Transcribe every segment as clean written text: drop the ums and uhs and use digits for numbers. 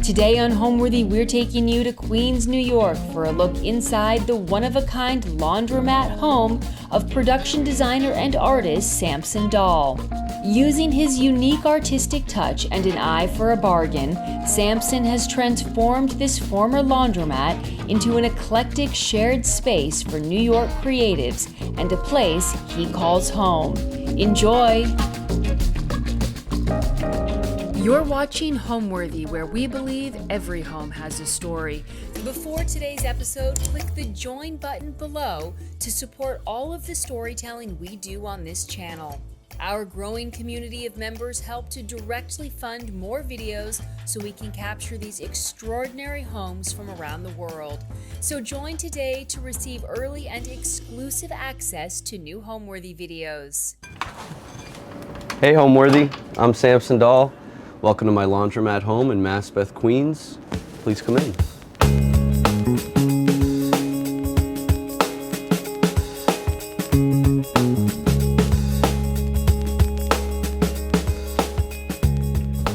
Today on Homeworthy, we're taking you to Queens, New York for a look inside the one-of-a-kind laundromat home of production designer and artist Samson Dahl. Using his unique artistic touch and an eye for a bargain, Samson has transformed this former laundromat into an eclectic shared space for New York creatives and a place he calls home. Enjoy! You're watching Homeworthy, where we believe every home has a story. Before today's episode, click the join button below to support all of the storytelling we do on this channel. Our growing community of members help to directly fund more videos so we can capture these extraordinary homes from around the world. So join today to receive early and exclusive access to new Homeworthy videos. Hey Homeworthy, I'm Samson Dahl. Welcome to my laundromat home in Maspeth, Queens. Please come in.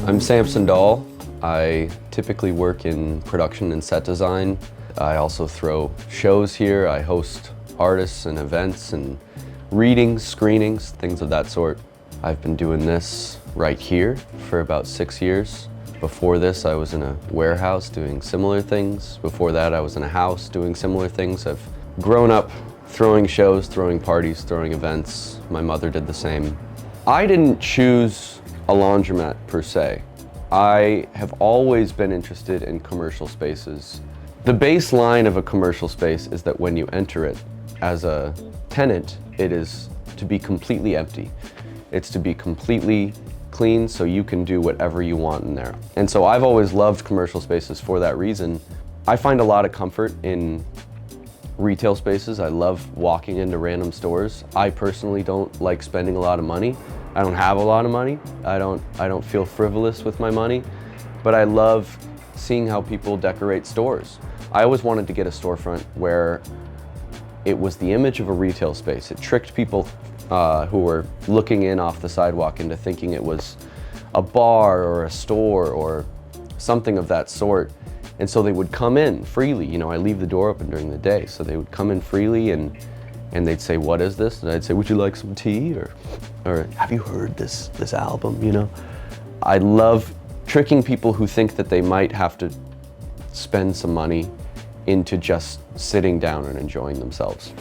I'm Samson Dahl. I typically work in production and set design. I also throw shows here. I host artists and events and readings, screenings, things of that sort. I've been doing this right here for about 6 years. Before this, I was in a warehouse doing similar things. Before that, I was in a house doing similar things. I've grown up throwing shows, throwing parties, throwing events. My mother did the same. I didn't choose a laundromat per se. I have always been interested in commercial spaces. The baseline of a commercial space is that when you enter it as a tenant, it is to be completely empty. It's to be completely clean so you can do whatever you want in there. And so I've always loved commercial spaces for that reason. I find a lot of comfort in retail spaces. I love walking into random stores. I personally don't like spending a lot of money. I don't have a lot of money. I don't feel frivolous with my money, but I love seeing how people decorate stores. I always wanted to get a storefront where it was the image of a retail space. It tricked people who were looking in off the sidewalk into thinking it was a bar or a store or something of that sort. And so they would come in freely. You know, I leave the door open during the day, so they would come in freely and they'd say, "What is this?" And I'd say, "Would you like some tea?" Or "Have you heard this album?" You know, I love tricking people who think that they might have to spend some money into just sitting down and enjoying themselves.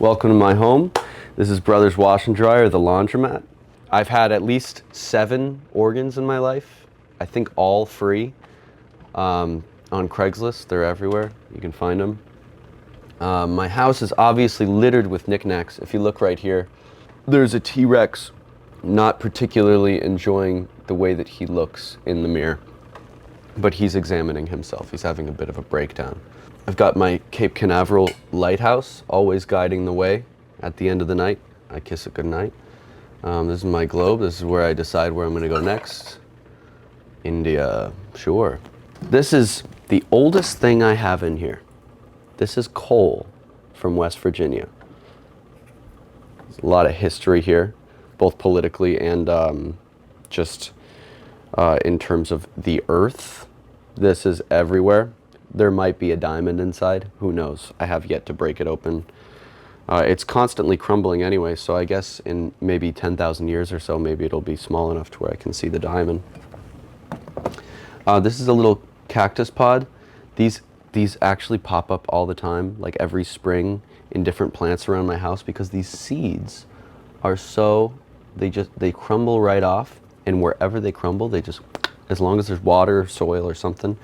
Welcome to my home. This is Brothers Wash and Dryer, the laundromat. I've had at least 7 organs in my life. I think all free. On Craigslist, they're everywhere. You can find them. My house is obviously littered with knickknacks. If you look right here, there's a T-Rex not particularly enjoying the way that he looks in the mirror, but he's examining himself. He's having a bit of a breakdown. I've got my Cape Canaveral lighthouse always guiding the way at the end of the night. I kiss it goodnight. This is my globe. This is where I decide where I'm gonna go next. India, sure. This is the oldest thing I have in here. This is coal from West Virginia. There's a lot of history here, both politically and just in terms of the earth. This is everywhere. There might be a diamond inside, who knows? I have yet to break it open. It's constantly crumbling anyway, so I guess in maybe 10,000 years or so, maybe it'll be small enough to where I can see the diamond. This is a little cactus pod. These actually pop up all the time, like every spring in different plants around my house, because these seeds are they crumble right off, and wherever they crumble, they just, as long as there's water or soil or something,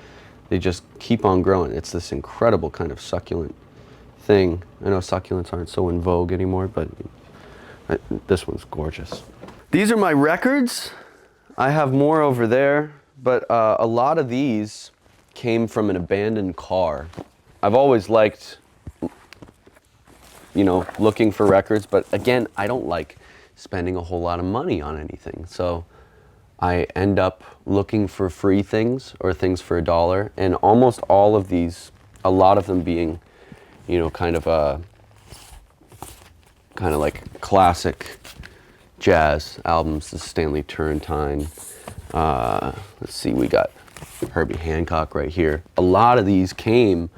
they just keep on growing. It's this incredible kind of succulent thing. I know succulents aren't so in vogue anymore, but this one's gorgeous. These are my records. I have more over there, but a lot of these came from an abandoned car. I've always liked, you know, looking for records, but again, I don't like spending a whole lot of money on anything. So I end up looking for free things or things for $1, and almost all of these, a lot of them being, you know, kind of like classic jazz albums. This is Stanley Turrentine. Let's see, we got Herbie Hancock right here. A lot of these came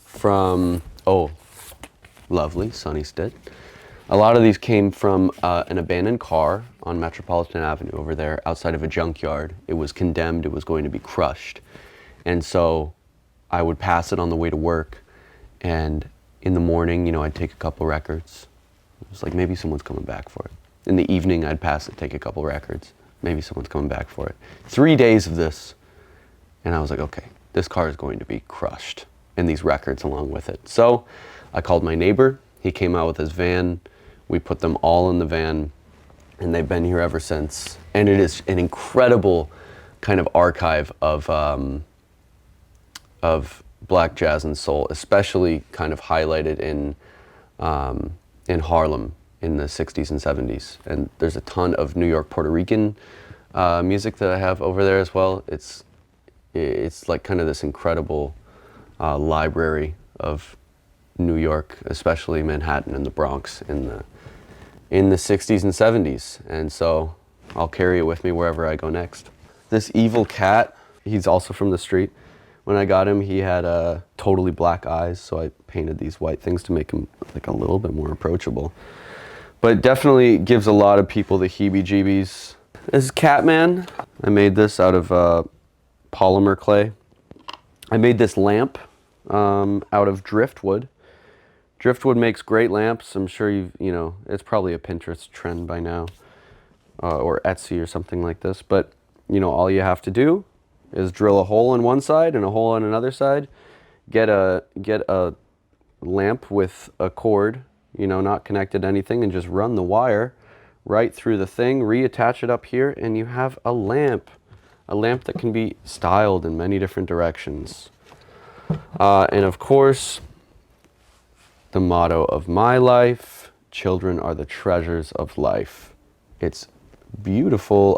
from, oh, lovely, Sonny's dead. A lot of these came from an abandoned car on Metropolitan Avenue over there outside of a junkyard. It was condemned, it was going to be crushed. And so I would pass it on the way to work, and in the morning, you know, I'd take a couple records. It was like, maybe someone's coming back for it. In the evening, I'd pass it, take a couple records. Maybe someone's coming back for it. 3 days of this, and I was like, okay, this car is going to be crushed, and these records along with it. So I called my neighbor. He came out with his van. We put them all in the van, and they've been here ever since. And it is an incredible kind of archive of black jazz and soul, especially kind of highlighted in Harlem in the 60s and 70s. And there's a ton of New York, Puerto Rican music that I have over there as well. It's like kind of this incredible library of New York, especially Manhattan and the Bronx in the 60s and 70s. And so I'll carry it with me wherever I go next. This evil cat, he's also from the street. When I got him, he had totally black eyes, so I painted these white things to make him like a little bit more approachable. But it definitely gives a lot of people the heebie-jeebies. This is Catman. I made this out of polymer clay. I made this lamp out of driftwood. Driftwood makes great lamps. I'm sure you know, it's probably a Pinterest trend by now, or Etsy or something like this. But, you know, all you have to do is drill a hole on one side and a hole on another side. Get a lamp with a cord, you know, not connected to anything, and just run the wire right through the thing, reattach it up here, and you have a lamp. A lamp that can be styled in many different directions. And of course, the motto of my life, children are the treasures of life. It's beautiful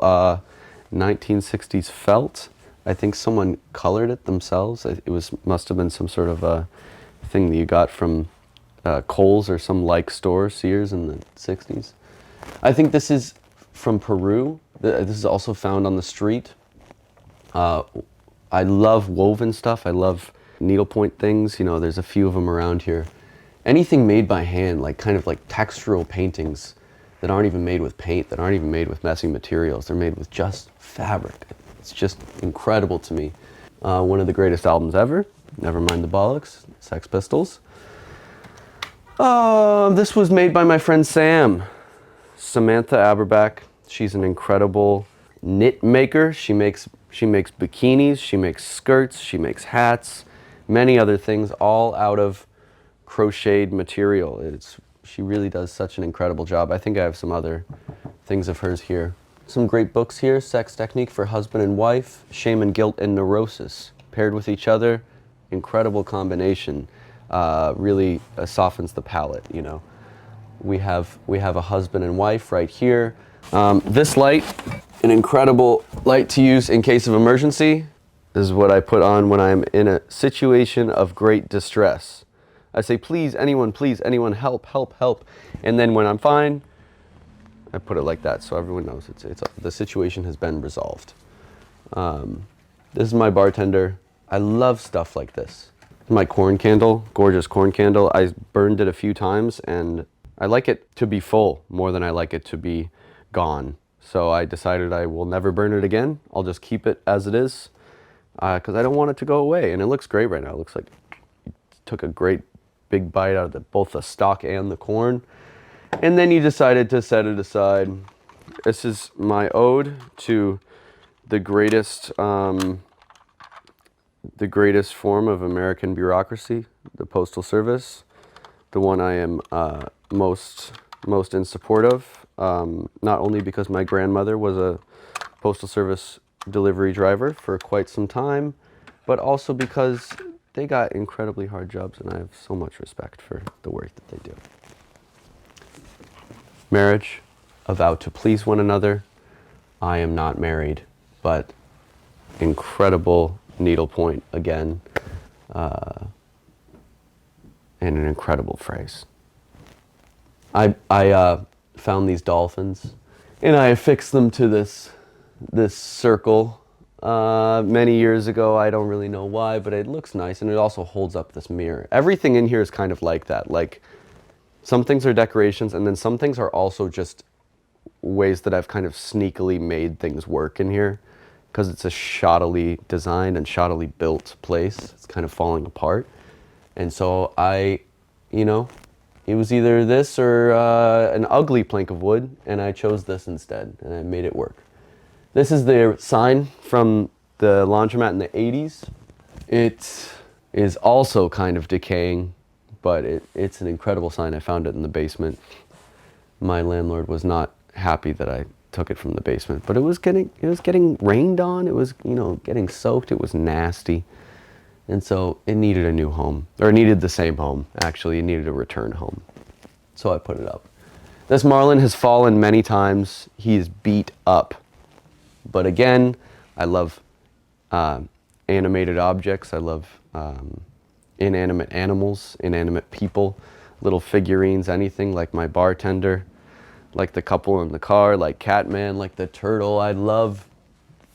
1960s felt. I think someone colored it themselves. It must have been some sort of a thing that you got from Kohl's or some like store, Sears in the 60s. I think this is from Peru. This is also found on the street. I love woven stuff. I love needlepoint things. You know, there's a few of them around here. Anything made by hand, like kind of like textural paintings that aren't even made with paint, that aren't even made with messy materials. They're made with just fabric. It's just incredible to me. One of the greatest albums ever, never mind the bollocks, Sex Pistols. This was made by my friend Sam, Samantha Aberback. She's an incredible knit maker. She makes bikinis, she makes skirts, she makes hats, many other things, all out of crocheted material. She really does such an incredible job. I think I have some other things of hers here. Some great books here: Sex Technique for Husband and Wife, Shame and Guilt and Neurosis, paired with each other. Incredible combination. Really softens the palate, you know. We have a husband and wife right here. This light, an incredible light to use in case of emergency. This is what I put on when I'm in a situation of great distress. I say, please anyone, help, help, help. And then when I'm fine, I put it like that so everyone knows the situation has been resolved. This is my bartender. I love stuff like this. My corn candle, gorgeous corn candle. I burned it a few times, and I like it to be full more than I like it to be gone. So I decided I will never burn it again. I'll just keep it as it is because I don't want it to go away. And it looks great right now. It looks like you took a great big bite out of both the stalk and the corn. And then you decided to set it aside. This is my ode to the greatest form of American bureaucracy, the Postal Service, the one I am most in support of, not only because my grandmother was a Postal Service delivery driver for quite some time, but also because they got incredibly hard jobs, and I have so much respect for the work that they do. Marriage, a vow to please one another. I am not married, but incredible needlepoint again, and an incredible phrase. I found these dolphins And I affixed them to this circle many years ago. I don't really know why, but it looks nice, and it also holds up this mirror. Everything in here is kind of like that. Like, some things are decorations, and then some things are also just ways that I've kind of sneakily made things work in here, because it's a shoddily designed and shoddily built place. It's kind of falling apart. And so you know, it was either this or an ugly plank of wood, and I chose this instead, and I made it work. This is the sign from the laundromat in the 80s. It is also kind of decaying, but it's an incredible sign. I found it in the basement. My landlord was not happy that I took it from the basement, but it was getting rained on. It was, you know, getting soaked. It was nasty. And so it needed a new home, or it needed the same home. Actually, it needed a return home. So I put it up. This marlin has fallen many times. He's beat up. But again, I love animated objects. I love inanimate animals, inanimate people, little figurines, anything, like my bartender, like the couple in the car, like Catman, like the turtle. I love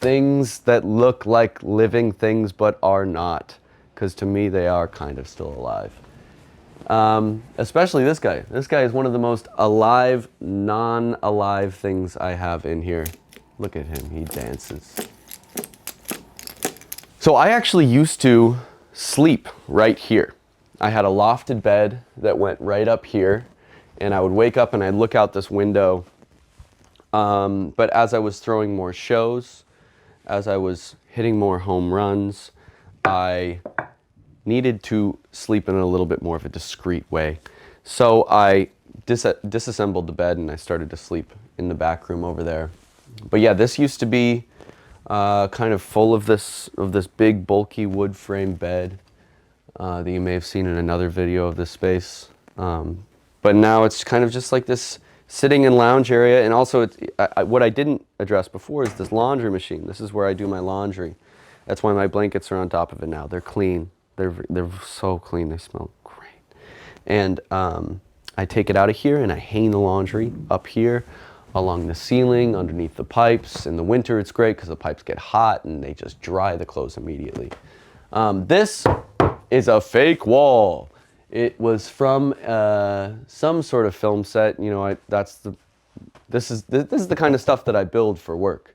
things that look like living things but are not, because to me they are kind of still alive. Especially this guy. This guy is one of the most alive, non-alive things I have in here. Look at him, he dances. So I actually used to sleep right here. I had a lofted bed that went right up here, and I would wake up and I'd look out this window. But as I was throwing more shows, as I was hitting more home runs, I needed to sleep in a little bit more of a discreet way. So I disassembled the bed and I started to sleep in the back room over there. But yeah, this used to be kind of full of this big bulky wood frame bed that you may have seen in another video of this space. But now it's kind of just like this sitting and lounge area. And also what I didn't address before is this laundry machine. This is where I do my laundry. That's why my blankets are on top of it now. They're clean. They're so clean. They smell great. And I take it out of here and I hang the laundry up here along the ceiling, underneath the pipes. In the winter, it's great because the pipes get hot and they just dry the clothes immediately. This is a fake wall. It was from some sort of film set. You know, this is the kind of stuff that I build for work.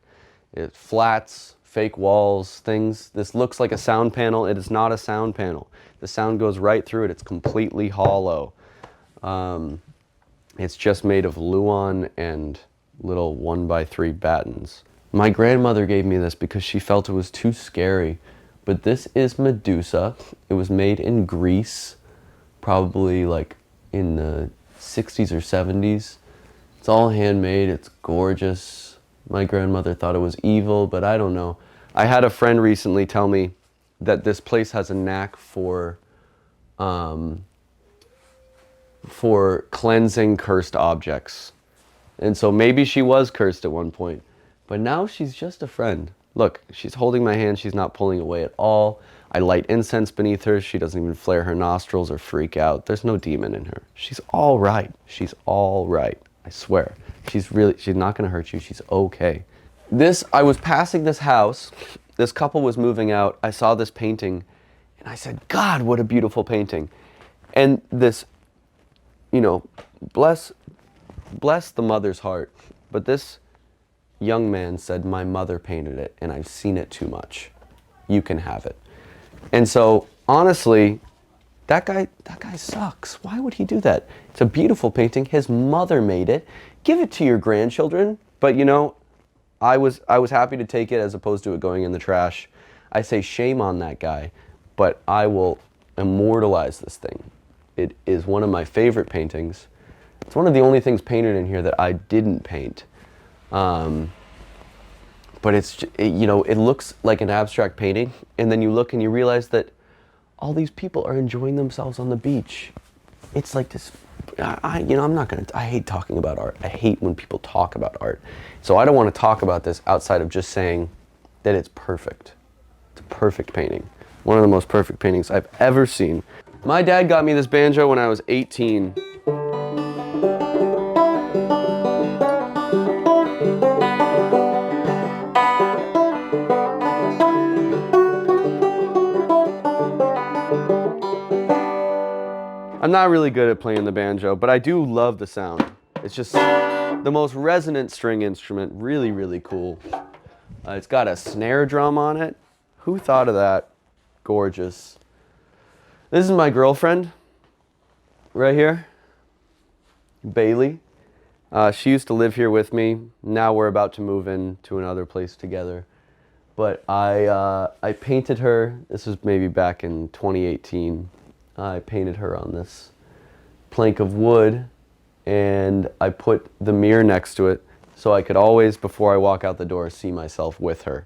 It's flats, fake walls, things. This looks like a sound panel. It is not a sound panel. The sound goes right through it. It's completely hollow. It's just made of Luan and little 1x3 battens. My grandmother gave me this because she felt it was too scary. But this is Medusa. It was made in Greece, probably like in the 60s or 70s. It's all handmade. It's gorgeous. My grandmother thought it was evil, but I don't know. I had a friend recently tell me that this place has a knack for cleansing cursed objects. And so maybe she was cursed at one point, but now she's just a friend. Look, she's holding my hand. She's not pulling away at all. I light incense beneath her. She doesn't even flare her nostrils or freak out. There's no demon in her. She's all right. She's all right. I swear. She's not going to hurt you. She's okay. I was passing this house. This couple was moving out. I saw this painting and I said, God, what a beautiful painting. And this, you know, bless the mother's heart. But this young man said, my mother painted it and I've seen it too much. You can have it. And so honestly, that guy sucks. Why would he do that? It's a beautiful painting. His mother made it. Give it to your grandchildren. But you know, I was happy to take it as opposed to it going in the trash. I say shame on that guy, but I will immortalize this thing. It is one of my favorite paintings. It's one of the only things painted in here that I didn't paint. But you know, it looks like an abstract painting, and then you look and you realize that all these people are enjoying themselves on the beach. It's like this, I hate talking about art. I hate when people talk about art. So I don't want to talk about this outside of just saying that it's perfect. It's a perfect painting. One of the most perfect paintings I've ever seen. My dad got me this banjo when I was 18. not really good at playing the banjo, but I do love the sound. It's just the most resonant string instrument, really, really cool. It's got a snare drum on it. Who thought of that? Gorgeous. This is my girlfriend, right here, Bailey. She used to live here with me. Now we're about to move in to another place together. But I painted her, this was maybe back in 2018. I painted her on this plank of wood, and I put the mirror next to it so I could always, before I walk out the door, see myself with her.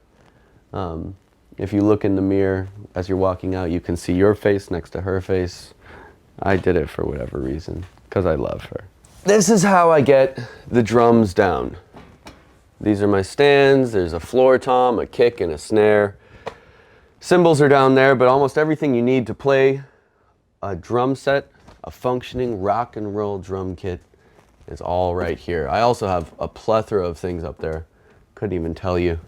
If you look in the mirror as you're walking out, you can see your face next to her face. I did it for whatever reason, because I love her. This is how I get the drums down. These are my stands. There's a floor tom, a kick, and a snare. Cymbals are down there, but almost everything you need to play a drum set, a functioning rock and roll drum kit, is all right here. I also have a plethora of things up there. Couldn't even tell you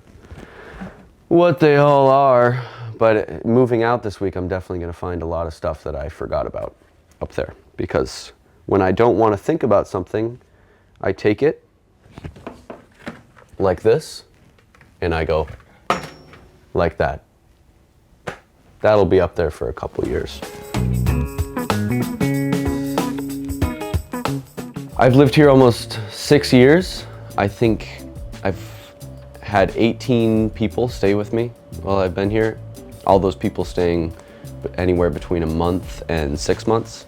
what they all are, but moving out this week, I'm definitely going to find a lot of stuff that I forgot about up there, because when I don't want to think about something, I take it like this, and I go like that. That'll be up there for a couple years. I've lived here almost 6 years. I think I've had 18 people stay with me while I've been here. All those people staying anywhere between a month and 6 months.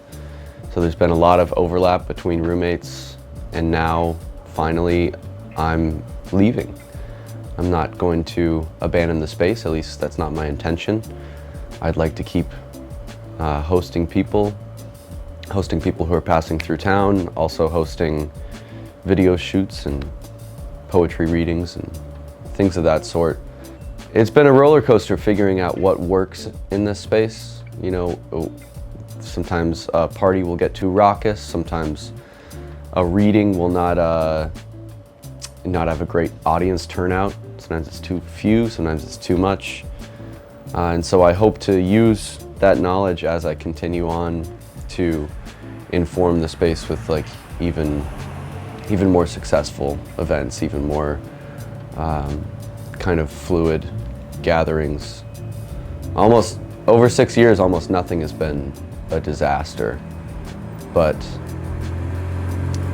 So there's been a lot of overlap between roommates, and now finally I'm leaving. I'm not going to abandon the space, at least that's not my intention. I'd like to keep hosting people who are passing through town, also hosting video shoots and poetry readings and things of that sort. It's been a roller coaster figuring out what works in this space. You know, sometimes a party will get too raucous, sometimes a reading will not have a great audience turnout. Sometimes it's too few, sometimes it's too much. And so I hope to use that knowledge as I continue on to inform the space with like even more successful events, even more kind of fluid gatherings. Almost over 6 years, almost nothing has been a disaster, but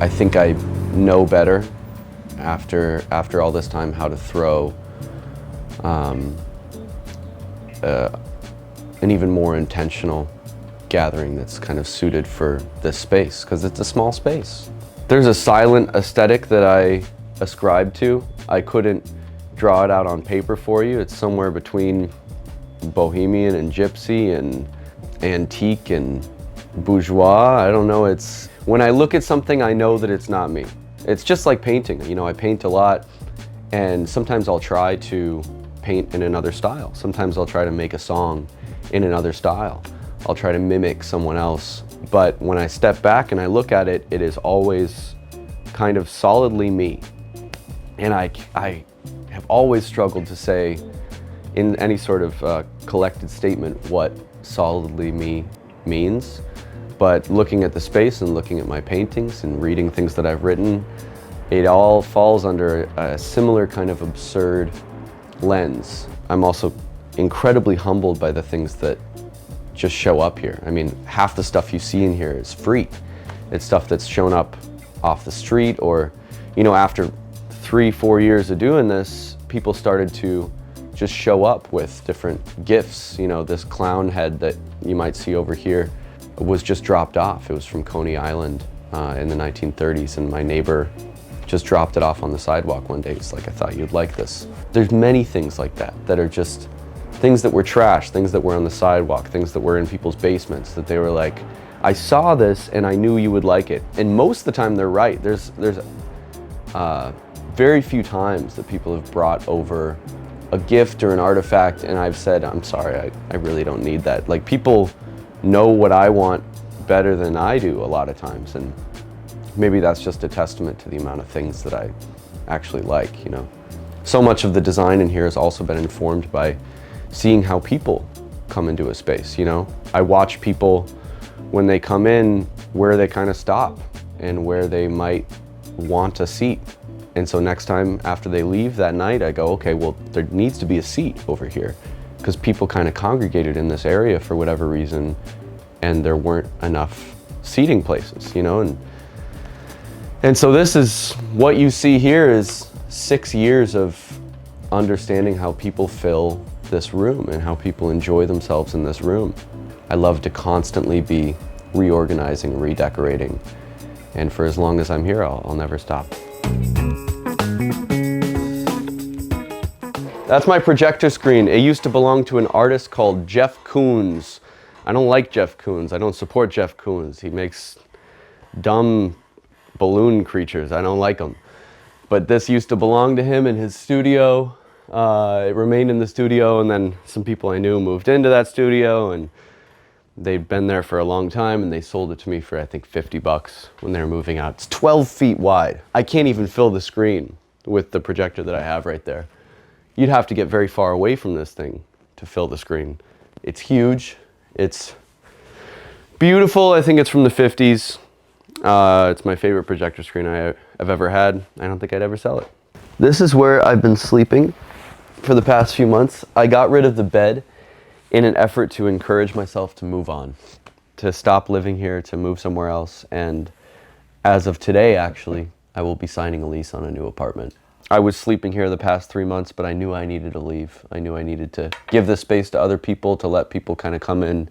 I think I know better after all this time how to throw an even more intentional gathering that's kind of suited for this space, because it's a small space. There's a silent aesthetic that I ascribe to. I couldn't draw it out on paper for you. It's somewhere between bohemian and gypsy and antique and bourgeois. I don't know. It's when I look at something, I know that it's not me. It's just like painting. You know, I paint a lot, and sometimes I'll try to paint in another style. Sometimes I'll try to make a song in another style. I'll try to mimic someone else. But when I step back and I look at it, it is always kind of solidly me. And I have always struggled to say in any sort of collected statement what solidly me means. But looking at the space and looking at my paintings and reading things that I've written, it all falls under a similar kind of absurd lens. I'm also incredibly humbled by the things that just show up here. I mean, half the stuff you see in here is free. It's stuff that's shown up off the street, or, you know, after 3-4 years of doing this, people started to just show up with different gifts. You know, this clown head that you might see over here was just dropped off. It was from Coney Island in the 1930s, and my neighbor just dropped it off on the sidewalk one day. He's like, I thought you'd like this. There's many things like that that are just things that were trash, things that were on the sidewalk, things that were in people's basements, that they were like, I saw this and I knew you would like it. And most of the time they're right. There's very few times that people have brought over a gift or an artifact and I've said, I'm sorry, I really don't need that. Like, people know what I want better than I do a lot of times, and maybe that's just a testament to the amount of things that I actually like, you know. So much of the design in here has also been informed by seeing how people come into a space, you know. I watch people when they come in, where they kind of stop and where they might want a seat. And so next time after they leave that night, I go, okay, well, there needs to be a seat over here, because people kind of congregated in this area for whatever reason, and there weren't enough seating places, you know? And so this is, what you see here is 6 years of understanding how people fill this room and how people enjoy themselves in this room. I love to constantly be reorganizing and redecorating. And for as long as I'm here, I'll never stop. That's my projector screen. It used to belong to an artist called Jeff Koons. I don't like Jeff Koons. I don't support Jeff Koons. He makes dumb balloon creatures. I don't like him. But this used to belong to him in his studio. It remained in the studio, and then some people I knew moved into that studio, and they'd been there for a long time, and they sold it to me for, I think, 50 bucks when they were moving out. It's 12 feet wide. I can't even fill the screen with the projector that I have right there. You'd have to get very far away from this thing to fill the screen. It's huge. It's beautiful. I think it's from the 50s. It's my favorite projector screen I've ever had. I don't think I'd ever sell it. This is where I've been sleeping for the past few months. I got rid of the bed in an effort to encourage myself to move on, to stop living here, to move somewhere else. And as of today, actually, I will be signing a lease on a new apartment. I was sleeping here the past 3 months, but I knew I needed to leave. I knew I needed to give this space to other people, to let people kind of come in.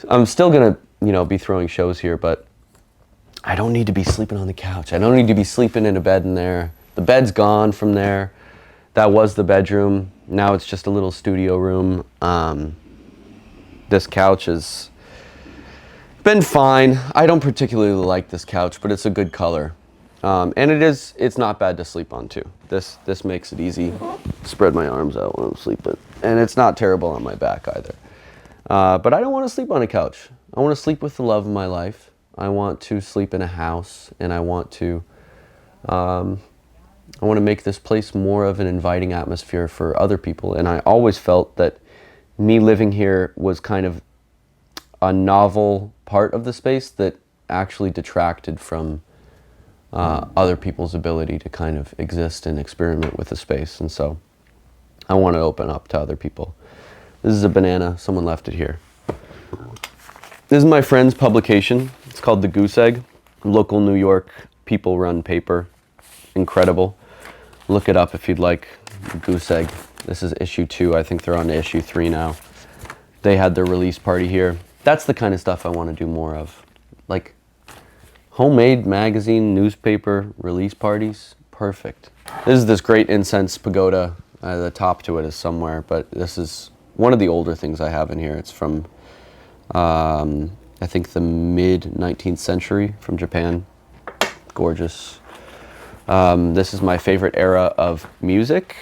I'm still gonna, be throwing shows here, but I don't need to be sleeping on the couch. I don't need to be sleeping in a bed in there. The bed's gone from there. That was the bedroom. Now it's just a little studio room. This couch has been fine. I don't particularly like this couch, but it's a good color. And it's not bad to sleep on too. This makes it easy. Spread my arms out when I'm sleeping. And it's not terrible on my back either. But I don't want to sleep on a couch. I want to sleep with the love of my life. I want to sleep in a house, and I want to make this place more of an inviting atmosphere for other people. And I always felt that me living here was kind of a novel part of the space that actually detracted from other people's ability to kind of exist and experiment with the space. And so I want to open up to other people. This is a banana. Someone left it here. This is my friend's publication. It's called The Goose Egg. Local New York people-run paper. Incredible. Look it up if you'd like. The Goose Egg. This is issue 2. I think they're on to issue 3 now. They had their release party here. That's the kind of stuff I want to do more of. Like homemade magazine, newspaper, release parties. Perfect. This is this great incense pagoda. The top to it is somewhere, but this is one of the older things I have in here. It's from I think the mid-19th century, from Japan. Gorgeous. This is my favorite era of music.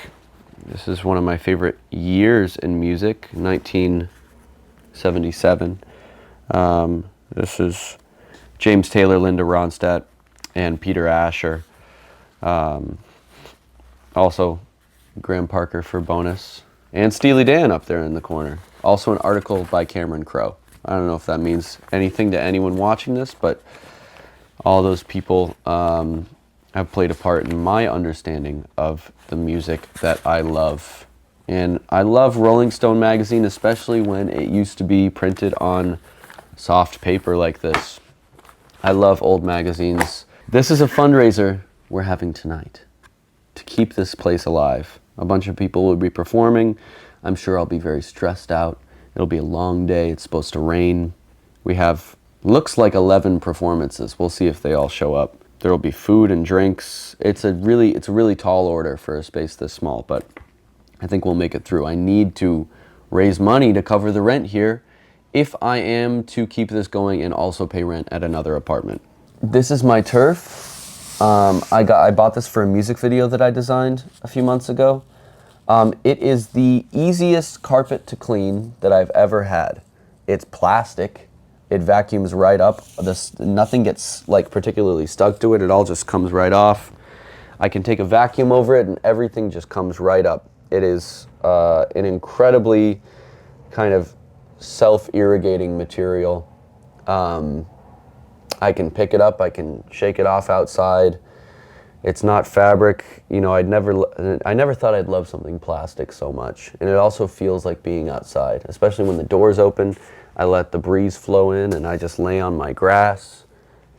This is one of my favorite years in music, 1977. This is James Taylor, Linda Ronstadt, and Peter Asher. Also, Graham Parker for bonus. And Steely Dan up there in the corner. Also an article by Cameron Crowe. I don't know if that means anything to anyone watching this, but all those people have played a part in my understanding of the music that I love. And I love Rolling Stone magazine, especially when it used to be printed on soft paper like this. I love old magazines. This is a fundraiser we're having tonight to keep this place alive. A bunch of people will be performing. I'm sure I'll be very stressed out. It'll be a long day. It's supposed to rain. We have, looks like 11 performances. We'll see if they all show up. There will be food and drinks. It's a really tall order for a space this small, but I think we'll make it through. I need to raise money to cover the rent here if I am to keep this going and also pay rent at another apartment. This is my turf. I bought this for a music video that I designed a few months ago. It is the easiest carpet to clean that I've ever had. It's plastic. It vacuums right up. Nothing gets particularly stuck to it. It all just comes right off. I can take a vacuum over it and everything just comes right up. It is an incredibly kind of self-irrigating material. I can pick it up, I can shake it off outside. It's not fabric. You know, I never thought I'd love something plastic so much. And it also feels like being outside, especially when the door's open. I let the breeze flow in and I just lay on my grass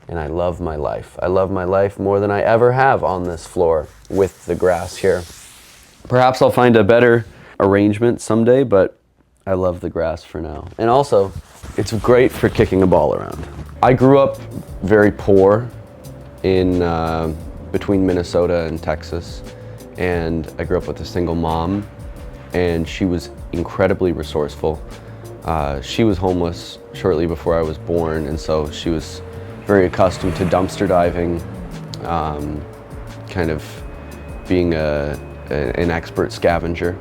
and I love my life. I love my life more than I ever have on this floor with the grass here. Perhaps I'll find a better arrangement someday, but I love the grass for now. And also, it's great for kicking a ball around. I grew up very poor in between Minnesota and Texas, and I grew up with a single mom, and she was incredibly resourceful. She was homeless shortly before I was born, and so she was very accustomed to dumpster diving, kind of being an expert scavenger.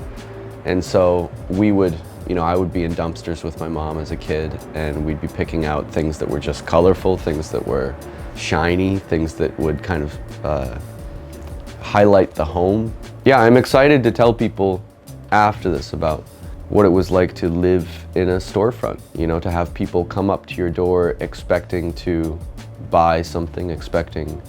And so I would be in dumpsters with my mom as a kid, and we'd be picking out things that were just colorful, things that were shiny, things that would kind of highlight the home. Yeah, I'm excited to tell people after this about what it was like to live in a storefront, to have people come up to your door expecting to buy something, expecting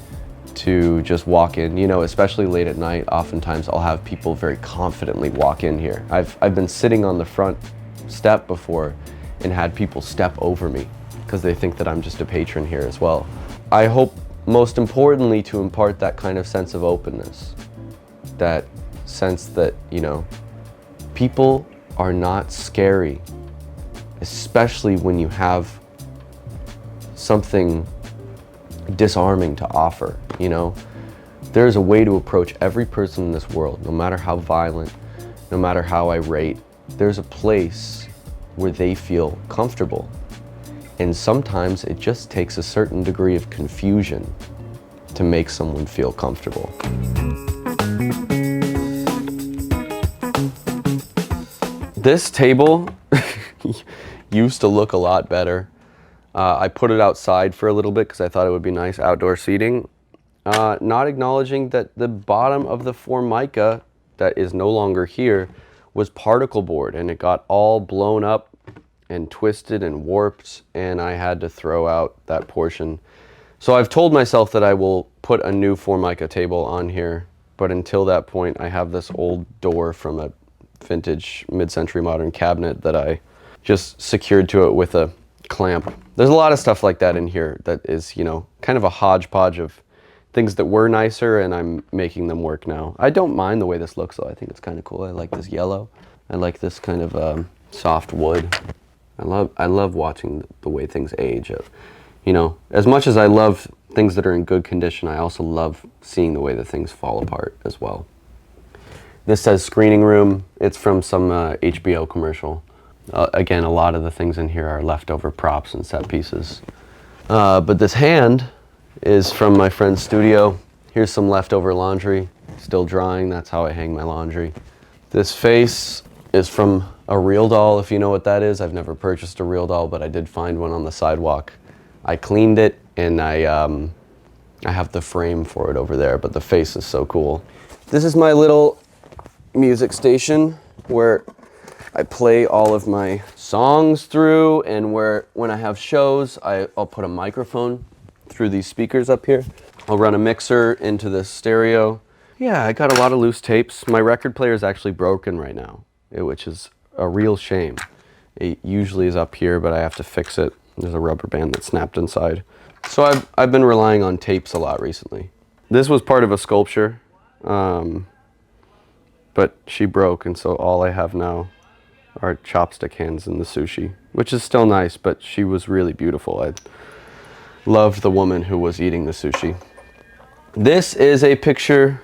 to just walk in, especially late at night. Oftentimes I'll have people very confidently walk in here. I've been sitting on the front step before and had people step over me because they think that I'm just a patron here as well. I hope most importantly to impart that kind of sense of openness, that sense that, people are not scary, especially when you have something disarming to offer. There's a way to approach every person in this world, no matter how violent, no matter how irate. There's a place where they feel comfortable. And sometimes it just takes a certain degree of confusion to make someone feel comfortable. This table used to look a lot better. I put it outside for a little bit because I thought it would be nice outdoor seating. Not acknowledging that the bottom of the Formica that is no longer here was particle board, and it got all blown up and twisted and warped, and I had to throw out that portion. So I've told myself that I will put a new Formica table on here, but until that point I have this old door from a vintage mid-century modern cabinet that I just secured to it with a clamp. There's a lot of stuff like that in here that is, kind of a hodgepodge of things that were nicer, and I'm making them work now. I don't mind the way this looks though. I think it's kind of cool. I like this yellow. I like this kind of soft wood. I love watching the way things age. As much as I love things that are in good condition, I also love seeing the way that things fall apart as well. This says screening room. It's from some HBO commercial. Again, a lot of the things in here are leftover props and set pieces. But this hand is from my friend's studio. Here's some leftover laundry, still drying. That's how I hang my laundry. This face is from a real doll, if you know what that is. I've never purchased a real doll, but I did find one on the sidewalk. I cleaned it, and I have the frame for it over there, but the face is so cool. This is my little music station where I play all of my songs through, and when I have shows, I'll put a microphone through these speakers up here. I'll run a mixer into this stereo. Yeah, I got a lot of loose tapes. My record player is actually broken right now, which is a real shame. It usually is up here, but I have to fix it. There's a rubber band that snapped inside. So I've been relying on tapes a lot recently. This was part of a sculpture, but she broke, and so all I have now are chopstick hands in the sushi, which is still nice, but she was really beautiful. I loved the woman who was eating the sushi. This is a picture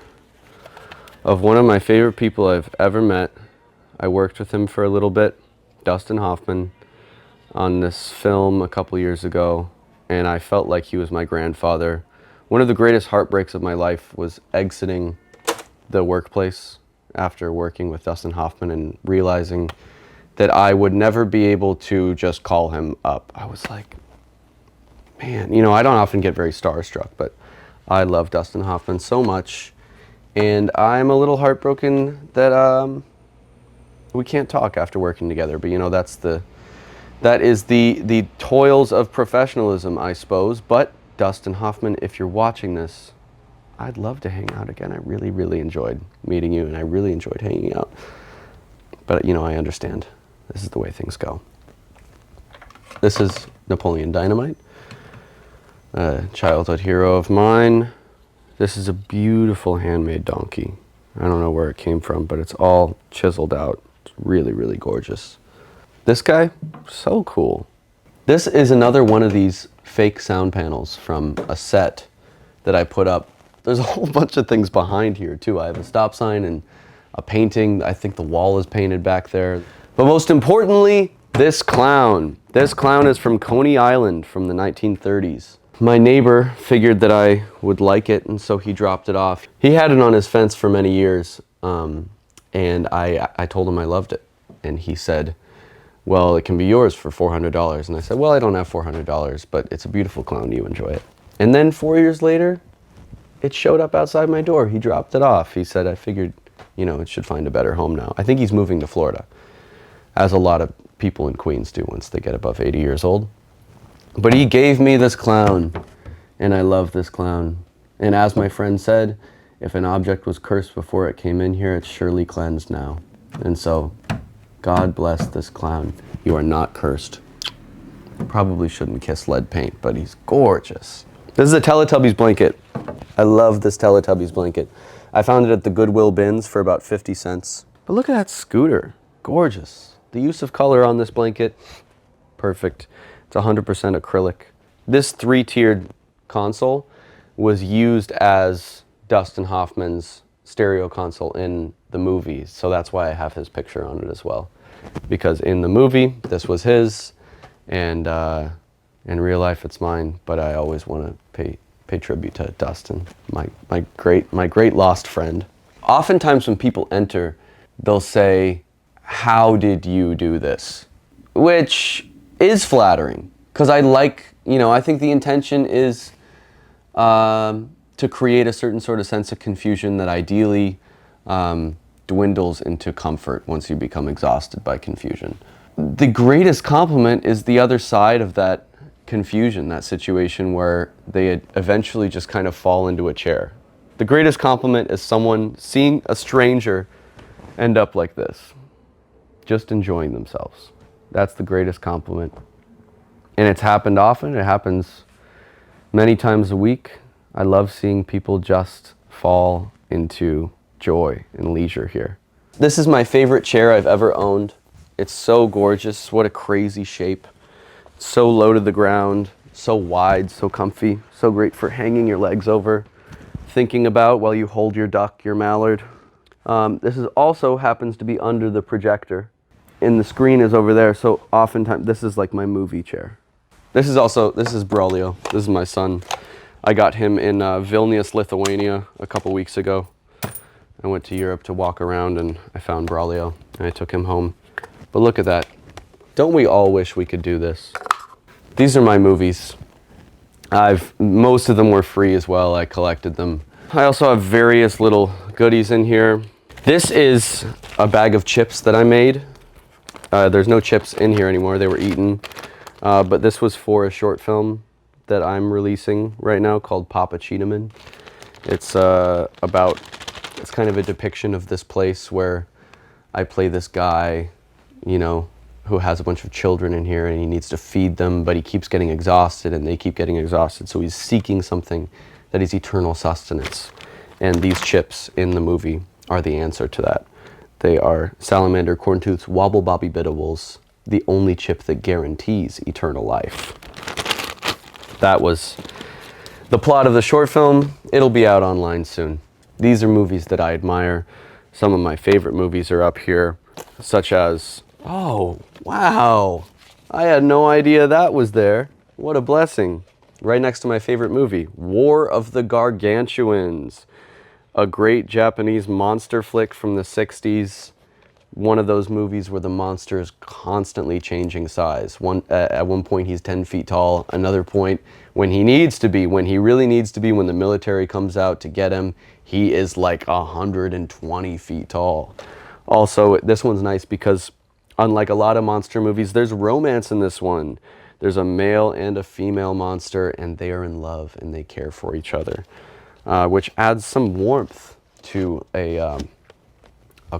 of one of my favorite people I've ever met. I worked with him for a little bit, Dustin Hoffman, on this film a couple years ago, and I felt like he was my grandfather. One of the greatest heartbreaks of my life was exiting the workplace after working with Dustin Hoffman and realizing that I would never be able to just call him up. I was like, man, I don't often get very starstruck, but I love Dustin Hoffman so much, and I'm a little heartbroken that we can't talk after working together. But that's That is the toils of professionalism, I suppose. But Dustin Hoffman, if you're watching this, I'd love to hang out again. I really, really enjoyed meeting you, and I really enjoyed hanging out. But, you know, I understand. This is the way things go. This is Napoleon Dynamite, a childhood hero of mine. This is a beautiful handmade donkey. I don't know where it came from, but it's all chiseled out. It's really, really gorgeous. This guy, so cool. This is another one of these fake sound panels from a set that I put up. There's a whole bunch of things behind here too. I have a stop sign and a painting. I think the wall is painted back there. But most importantly, this clown. This clown is from Coney Island from the 1930s. My neighbor figured that I would like it, and so he dropped it off. He had it on his fence for many years, and I told him I loved it. And he said, well, it can be yours for $400. And I said, well, I don't have $400, but it's a beautiful clown. You enjoy it. And then 4 years later, it showed up outside my door. He dropped it off. He said, I figured, you know, it should find a better home now. I think he's moving to Florida, as a lot of people in Queens do once they get above 80 years old. But he gave me this clown, and I love this clown. And as my friend said, if an object was cursed before it came in here, it's surely cleansed now. And so, God bless this clown. You are not cursed. Probably shouldn't kiss lead paint, but he's gorgeous. This is a Teletubbies blanket. I love this Teletubbies blanket. I found it at the Goodwill bins for about 50 cents. But look at that scooter. Gorgeous. The use of color on this blanket, perfect. It's 100% acrylic. This 3-tiered console was used as Dustin Hoffman's stereo console in the movie, so that's why I have his picture on it as well. Because in the movie, this was his, and in real life, it's mine. But I always want to pay tribute to Dustin, my great lost friend. Oftentimes, when people enter, they'll say, "How did you do this?" Which is flattering, because I think the intention is to create a certain sort of sense of confusion that ideally dwindles into comfort once you become exhausted by confusion. The greatest compliment is the other side of that confusion, that situation where they eventually just kind of fall into a chair. The greatest compliment is someone seeing a stranger end up like this, just enjoying themselves. That's the greatest compliment. And it's happened often. It happens many times a week. I love seeing people just fall into joy and leisure here. This is my favorite chair I've ever owned. It's so gorgeous. What a crazy shape. So low to the ground, so wide, so comfy, so great for hanging your legs over, thinking about while you hold your duck, your mallard. This is also happens to be under the projector, and the screen is over there, so oftentimes this is like my movie chair. This is Braulio. This is my son. I got him in Vilnius, Lithuania a couple weeks ago. I went to Europe to walk around and I found Braulio and I took him home. But look at that. Don't we all wish we could do this? These are my movies. Most of them were free as well. I collected them. I also have various little goodies in here. This is a bag of chips that I made. There's no chips in here anymore. They were eaten. But this was for a short film that I'm releasing right now called Papa Cheetaman. It's it's kind of a depiction of this place where I play this guy, you know, who has a bunch of children in here and he needs to feed them, but he keeps getting exhausted and they keep getting exhausted. So he's seeking something that is eternal sustenance. And these chips in the movie are the answer to that. They are Salamander Corntooth's Wobble Bobby Bittables, the only chip that guarantees eternal life. That was the plot of the short film. It'll be out online soon. These are movies that I admire. Some of my favorite movies are up here, such as, oh, wow. I had no idea that was there. What a blessing. Right next to my favorite movie, War of the Gargantuans, a great Japanese monster flick from the 60s. One of those movies where the monster is constantly changing size. At one point he's 10 feet tall, another point when he needs to be, when he really needs to be, when the military comes out to get him, he is like 120 feet tall. Also, this one's nice because Unlike a lot of monster movies, there's romance in this one. There's a male and a female monster, and they are in love and they care for each other, which adds some warmth to a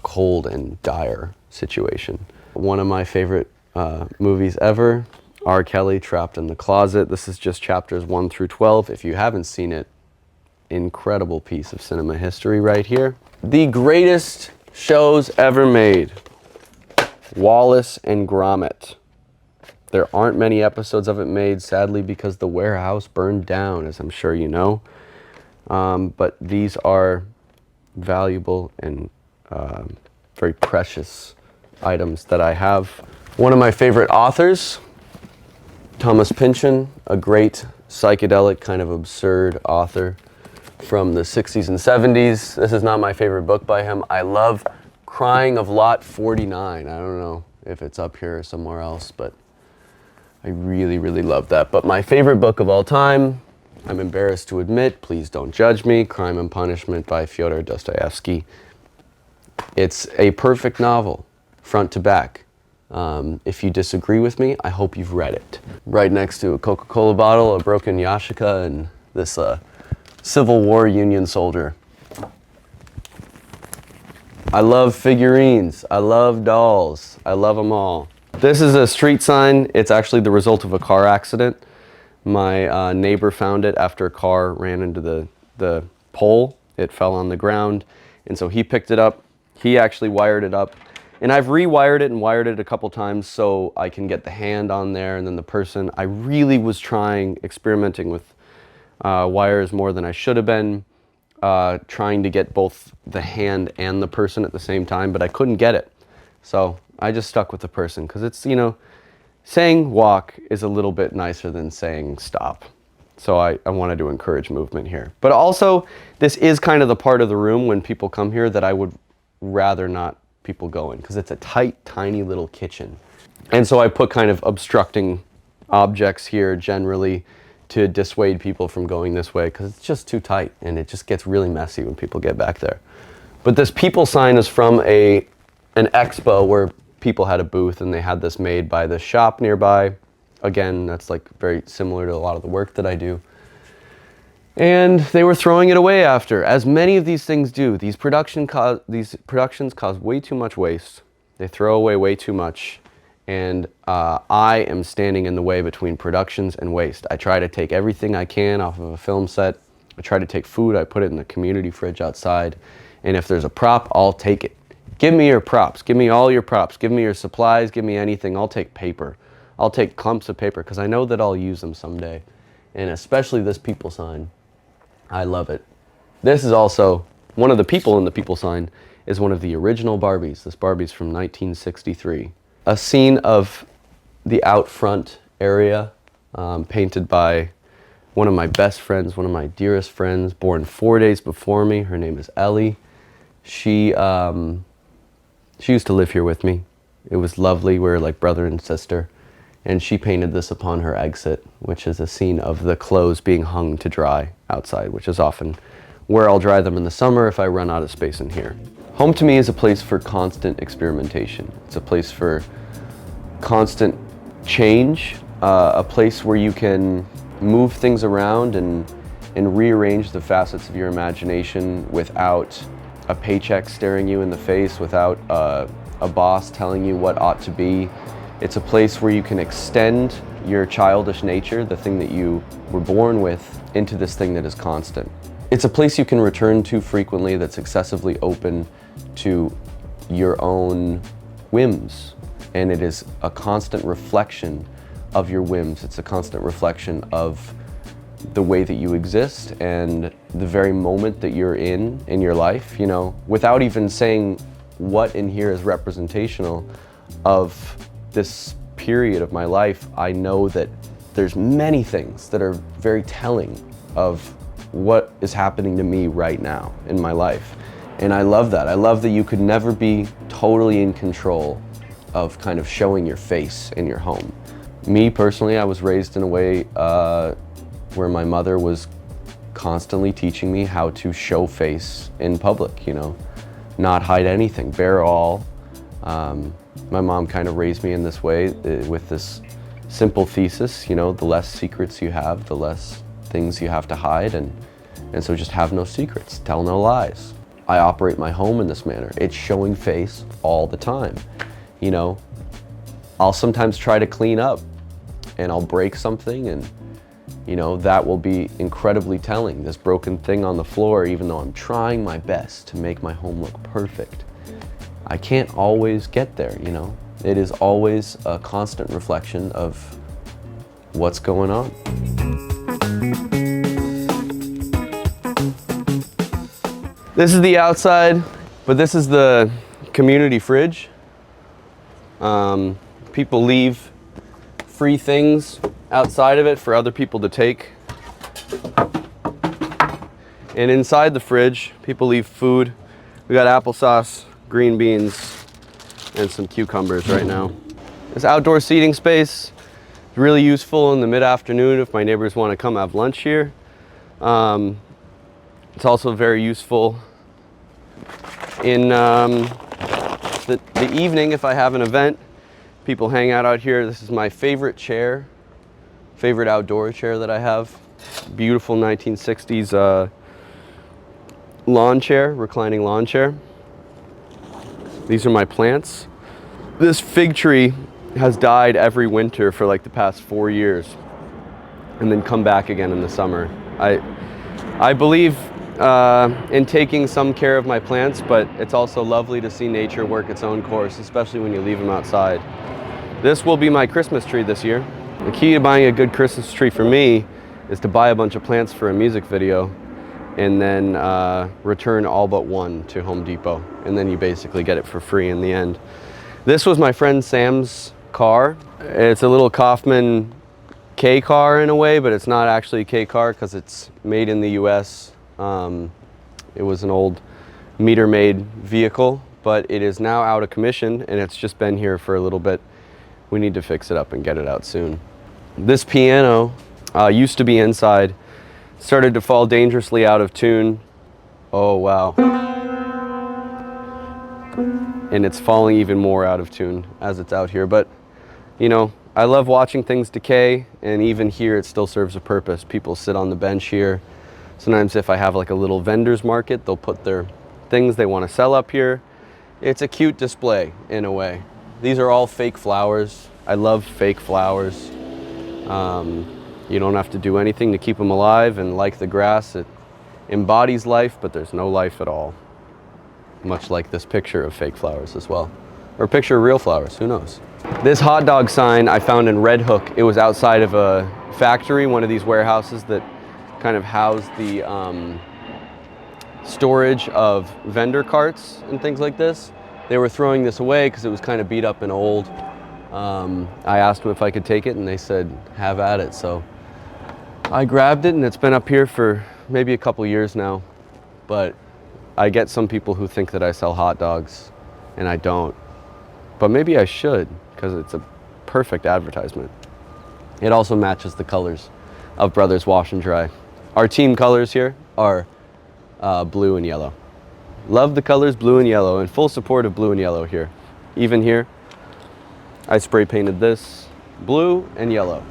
cold and dire situation. One of my favorite movies ever, R. Kelly, Trapped in the Closet. This is just chapters 1 through 12. If you haven't seen it, incredible piece of cinema history right here. The greatest shows ever made, Wallace and Gromit. There aren't many episodes of it made, sadly, because the warehouse burned down, as I'm sure you know. But these are valuable and very precious items that I have. One of my favorite authors, Thomas Pynchon, a great psychedelic, kind of absurd author from the 60s and 70s. This is not my favorite book by him. I love Crying of Lot 49. I don't know if it's up here or somewhere else, but I really, really love that. But my favorite book of all time, I'm embarrassed to admit, please don't judge me, Crime and Punishment by Fyodor Dostoevsky. It's a perfect novel, front to back. If you disagree with me, I hope you've read it. Right next to a Coca-Cola bottle, a broken yashica, and this Civil War Union soldier. I love figurines. I love dolls. I love them all. This is a street sign. It's actually the result of a car accident. My neighbor found it after a car ran into the pole. It fell on the ground, and so he picked it up. He actually wired it up. And I've rewired it and wired it a couple times so I can get the hand on there and then the person. I really was experimenting with wires more than I should have been, trying to get both the hand and the person at the same time, but I couldn't get it. So I just stuck with the person because it's, you know, saying walk is a little bit nicer than saying stop. So I wanted to encourage movement here. But also, this is kind of the part of the room when people come here that I would rather not people go in, because it's a tight, tiny little kitchen. And so I put kind of obstructing objects here generally to dissuade people from going this way, because it's just too tight and it just gets really messy when people get back there. But this people sign is from an expo where people had a booth and they had this made by the shop nearby. Again, that's like very similar to a lot of the work that I do. And they were throwing it away after, as many of these things do. These productions cause way too much waste. They throw away way too much. And I am standing in the way between productions and waste. I try to take everything I can off of a film set. I try to take food, I put it in the community fridge outside. And if there's a prop, I'll take it. Give me your props. Give me all your props. Give me your supplies. Give me anything. I'll take paper. I'll take clumps of paper because I know that I'll use them someday. And especially this people sign. I love it. This is also, one of the people in the people sign is one of the original Barbies. This Barbie's from 1963. A scene of the out front area painted by one of my best friends, one of my dearest friends, born 4 days before me. Her name is Ellie. She used to live here with me. It was lovely. We were like brother and sister. And she painted this upon her exit, which is a scene of the clothes being hung to dry outside, which is often where I'll dry them in the summer if I run out of space in here. Home to me is a place for constant experimentation. It's a place for constant change, a place where you can move things around and rearrange the facets of your imagination without a paycheck staring you in the face, without a boss telling you what ought to be. It's a place where you can extend your childish nature, the thing that you were born with, into this thing that is constant. It's a place you can return to frequently that's excessively open to your own whims. And it is a constant reflection of your whims. It's a constant reflection of the way that you exist and the very moment that you're in your life, you know, without even saying what in here is representational of this period of my life. I know that there's many things that are very telling of what is happening to me right now in my life. And I love that. I love that you could never be totally in control of kind of showing your face in your home. Me personally, I was raised in a way where my mother was constantly teaching me how to show face in public, you know, not hide anything, bare all. My mom kind of raised me in this way with this simple thesis, you know, the less secrets you have, the less things you have to hide, and so just have no secrets, tell no lies. I operate my home in this manner. It's showing face all the time. You know, I'll sometimes try to clean up and I'll break something, and you know, that will be incredibly telling. This broken thing on the floor, even though I'm trying my best to make my home look perfect, I can't always get there, you know. It is always a constant reflection of what's going on. This is the outside, but this is the community fridge. People leave free things outside of it for other people to take. And inside the fridge, people leave food. We got applesauce, green beans, and some cucumbers right now. This outdoor seating space is really useful in the mid-afternoon if my neighbors want to come have lunch here. It's also very useful in the evening if I have an event. People hang out here. This is my favorite chair, favorite outdoor chair that I have. Beautiful 1960s lawn chair, reclining lawn chair. These are my plants. This fig tree has died every winter for like the past 4 years and then come back again in the summer. I believe in taking some care of my plants, but it's also lovely to see nature work its own course, especially when you leave them outside. This will be my Christmas tree this year. The key to buying a good Christmas tree for me is to buy a bunch of plants for a music video and then return all but one to Home Depot. And then you basically get it for free in the end. This was my friend Sam's car. It's a little Kaufman K car in a way, but it's not actually a K car because it's made in the US. It was an old meter-made vehicle, but it is now out of commission and it's just been here for a little bit. We need to fix it up and get it out soon. This piano used to be inside, started to fall dangerously out of tune. Oh wow. And it's falling even more out of tune as it's out here. But you know, I love watching things decay, and even here it still serves a purpose. People sit on the bench here. Sometimes if I have like a little vendor's market, they'll put their things they want to sell up here. It's a cute display in a way. These are all fake flowers. I love fake flowers. You don't have to do anything to keep them alive, and like the grass, it embodies life, but there's no life at all. Much like this picture of fake flowers as well. Or a picture of real flowers, who knows? This hot dog sign I found in Red Hook. It was outside of a factory, one of these warehouses that kind of house the storage of vendor carts and things like this. They were throwing this away because it was kind of beat up and old. I asked them if I could take it and they said, have at it. So I grabbed it and it's been up here for maybe a couple years now. But I get some people who think that I sell hot dogs and I don't. But maybe I should because it's a perfect advertisement. It also matches the colors of Brothers Wash and Dry. Our team colors here are blue and yellow. Love the colors blue and yellow, and full support of blue and yellow here. Even here, I spray painted this blue and yellow.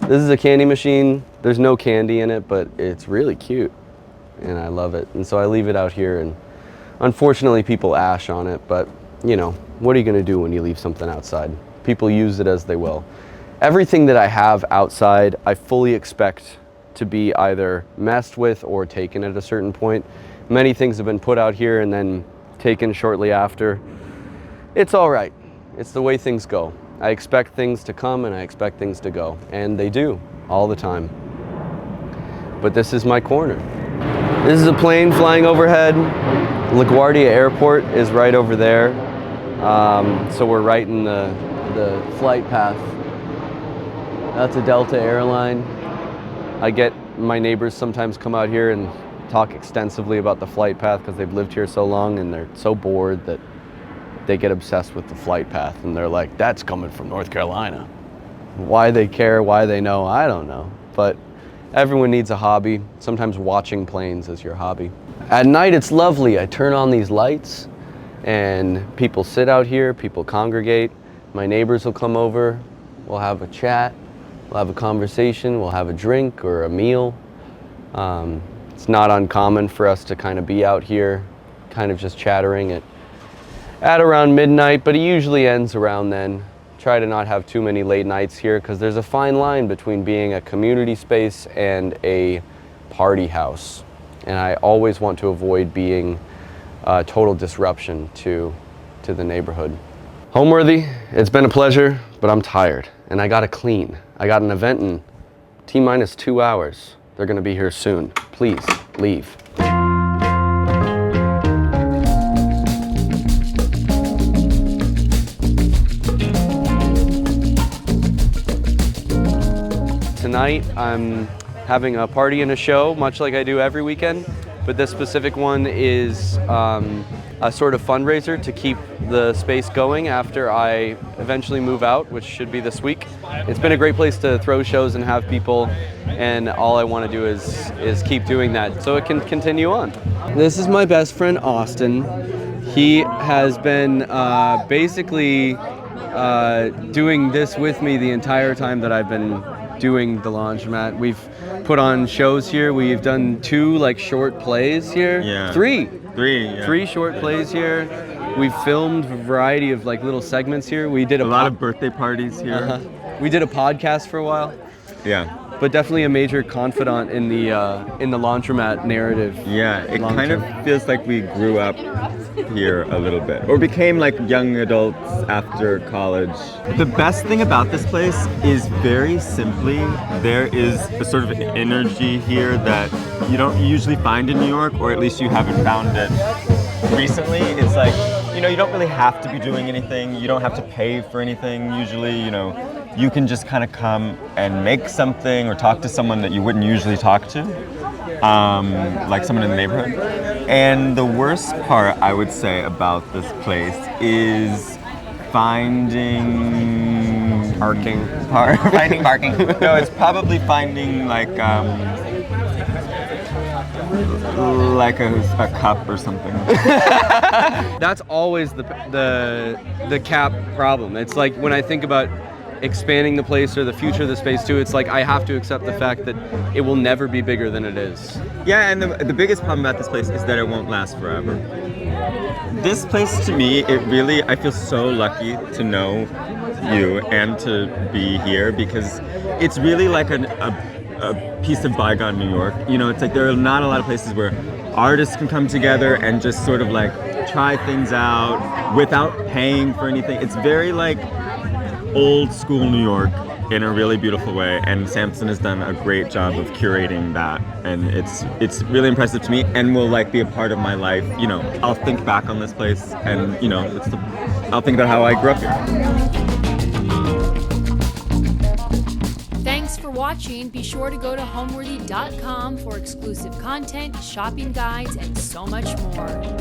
This is a candy machine. There's no candy in it, but it's really cute and I love it. And so I leave it out here, and unfortunately people ash on it, but you know, what are you gonna do when you leave something outside? People use it as they will. Everything that I have outside, I fully expect to be either messed with or taken at a certain point. Many things have been put out here and then taken shortly after. It's all right. It's the way things go. I expect things to come and I expect things to go, and they do all the time. But this is my corner. This is a plane flying overhead. LaGuardia Airport is right over there. So we're right in the flight path. That's a Delta airline. I get my neighbors sometimes come out here and talk extensively about the flight path because they've lived here so long and they're so bored that they get obsessed with the flight path, and they're like, that's coming from North Carolina. Why they care, why they know, I don't know. But everyone needs a hobby. Sometimes watching planes is your hobby. At night it's lovely. I turn on these lights. and people sit out here, people congregate. My neighbors will come over, we'll have a chat, we'll have a conversation, we'll have a drink or a meal. It's not uncommon for us to kind of be out here, kind of just chattering at around midnight, but it usually ends around then. Try to not have too many late nights here because there's a fine line between being a community space and a party house. And I always want to avoid being a total disruption to the neighborhood. Homeworthy, it's been a pleasure, but I'm tired and I gotta clean. I got an event in T-minus 2 hours. They're gonna be here soon. Please, leave. Tonight, I'm having a party and a show, much like I do every weekend, but this specific one is a sort of fundraiser to keep the space going after I eventually move out, which should be this week. It's been a great place to throw shows and have people, and all I want to do is keep doing that so it can continue on. This is my best friend, Austin. He has been basically doing this with me the entire time that I've been doing the Laundromat. We've put on shows here. We've done 2 like short plays here. Yeah. Three. Yeah. 3 short plays here. We've filmed a variety of like little segments here. We did a lot of birthday parties here. We did a podcast for a while. Yeah. But definitely a major confidant in the Laundromat narrative. Yeah, it kind of feels like we grew up here a little bit, or became like young adults after college. The best thing about this place is very simply, there is a sort of energy here that you don't usually find in New York, or at least you haven't found it recently. It's like, you know, you don't really have to be doing anything. You don't have to pay for anything usually, you know. You can just kind of come and make something or talk to someone that you wouldn't usually talk to, like someone in the neighborhood. And the worst part, I would say, about this place is finding parking. Finding parking. No, it's probably finding like a cup or something. That's always the cap problem. It's like when I think about expanding the place or the future of the space too, it's like I have to accept the fact that it will never be bigger than it is. Yeah, and the biggest problem about this place is that it won't last forever. This place, to me, I feel so lucky to know you and to be here, because it's really like a piece of bygone New York. You know, it's like there are not a lot of places where artists can come together and just sort of like try things out without paying for anything. It's very like old school New York in a really beautiful way, and Samson has done a great job of curating that, and it's really impressive to me, and will like be a part of my life. You know, I'll think back on this place, and you know, I'll think about how I grew up here. Thanks for watching. Be sure to go to homeworthy.com for exclusive content, shopping guides, and so much more.